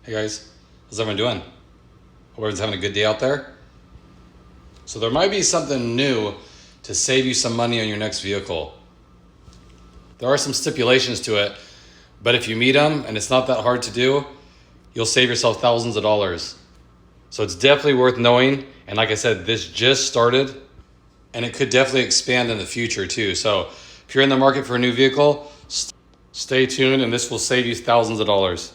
Hey guys, how's everyone doing? Hope everyone's having a good day out there. So there might be something new to save you some money on your next vehicle. There are some stipulations to it, but if you meet them and it's not that hard to do, you'll save yourself thousands of dollars. So it's definitely worth knowing. And like I said, this just started and it could definitely expand in the future too. So if you're in the market for a new vehicle, stay tuned and this will save you thousands of dollars.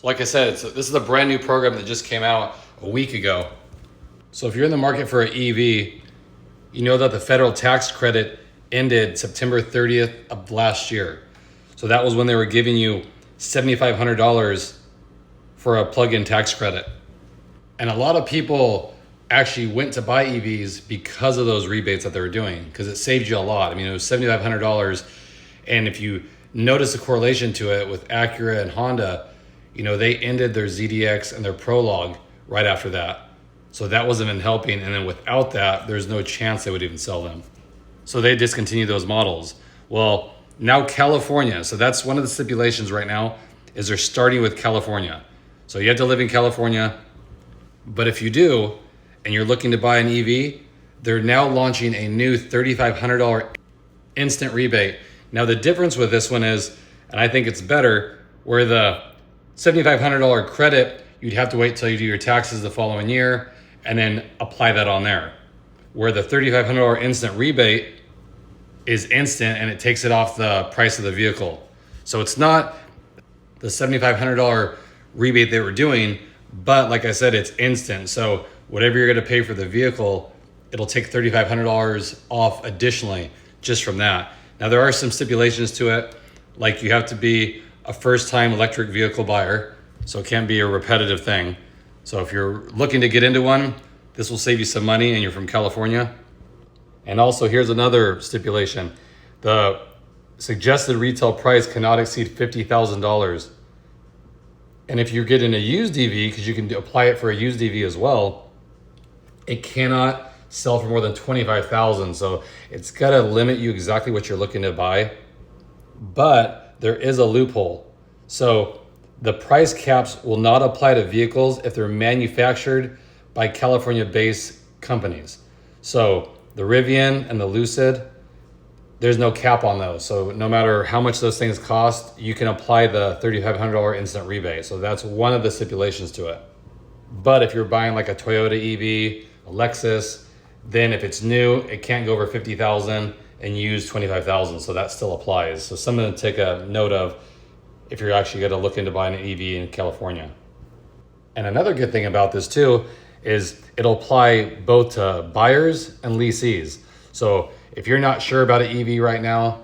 So like I said, this is a brand new program that just came out a week ago. So if you're in the market for an EV, you know that the federal tax credit ended September 30th of last year. So that was when they were giving you $7,500 for a plug-in tax credit. And a lot of people actually went to buy EVs because of those rebates that they were doing, because it saved you a lot. I mean, it was $7,500. And if you notice a correlation to it with Acura and Honda, you know, they ended their ZDX and their Prologue right after that. So that wasn't even helping. And then without that, there's no chance they would even sell them. So they discontinued those models. Well, now California, so that's one of the stipulations right now, is they're starting with California. So you have to live in California. But if you do, and you're looking to buy an EV, they're now launching a new $3,500 instant rebate. Now the difference with this one is, and I think it's better, where the $7,500 credit, you'd have to wait till you do your taxes the following year and then apply that on there. Where the $3,500 instant rebate is instant and it takes it off the price of the vehicle. So it's not the $7,500 rebate they were doing, but like I said, it's instant. So whatever you're gonna pay for the vehicle, it'll take $3,500 off additionally just from that. Now there are some stipulations to it, like you have to be a first-time electric vehicle buyer, so it can't be a repetitive thing. So if you're looking to get into one, this will save you some money and you're from California. And also here's another stipulation. The suggested retail price cannot exceed $50,000. And if you're getting a used EV, because you can apply it for a used EV as well, it cannot sell for more than $25,000. So it's gotta limit you exactly what you're looking to buy. But there is a loophole. So the price caps will not apply to vehicles if they're manufactured by California-based companies. So the Rivian and the Lucid, there's no cap on those. So no matter how much those things cost, you can apply the $3,500 instant rebate. So that's one of the stipulations to it. But if you're buying like a Toyota EV, a Lexus, then if it's new, it can't go over $50,000 and use $25,000. So that still applies. So something to take a note of if you're actually gonna look into buying an EV in California. And another good thing about this too is it'll apply both to buyers and leasees. So if you're not sure about an EV right now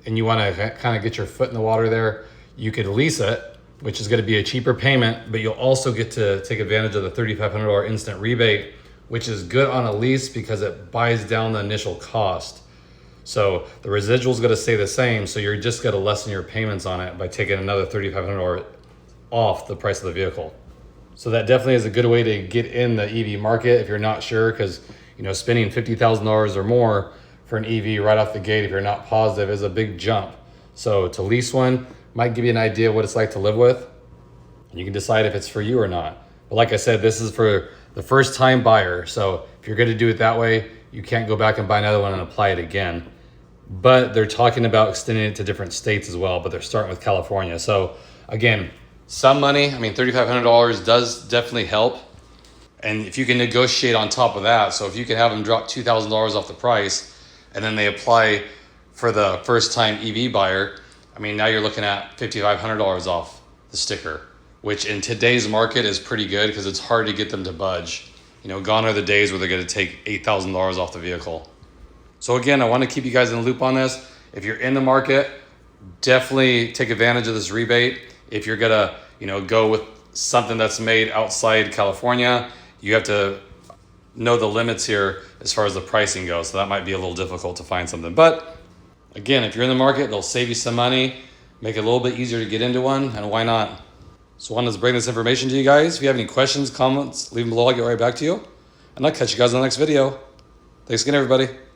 and you wanna kind of get your foot in the water there, you could lease it, which is gonna be a cheaper payment, but you'll also get to take advantage of the $3,500 instant rebate, which is good on a lease because it buys down the initial cost. So the residual is going to stay the same. So you're just going to lessen your payments on it by taking another $3,500 off the price of the vehicle. So that definitely is a good way to get in the EV market if you're not sure, because you know spending $50,000 or more for an EV right off the gate, if you're not positive, is a big jump. So to lease one might give you an idea of what it's like to live with. You can decide if it's for you or not. But like I said, this is for the first time buyer. So if you're going to do it that way, you can't go back and buy another one and apply it again. But they're talking about extending it to different states as well, but they're starting with California. So again, some money, I mean, $3,500 does definitely help. And if you can negotiate on top of that, so if you can have them drop $2,000 off the price and then they apply for the first time EV buyer, I mean, now you're looking at $5,500 off the sticker, which in today's market is pretty good because it's hard to get them to budge. You know, gone are the days where they're going to take $8,000 off the vehicle. So again, I want to keep you guys in the loop on this. If you're in the market, definitely take advantage of this rebate. If you're gonna, go with something that's made outside California, you have to know the limits here as far as the pricing goes. So that might be a little difficult to find something. But again, if you're in the market, they'll save you some money, make it a little bit easier to get into one, and why not? So I wanted to bring this information to you guys. If you have any questions, comments, leave them below. I'll get right back to you. And I'll catch you guys in the next video. Thanks again, everybody.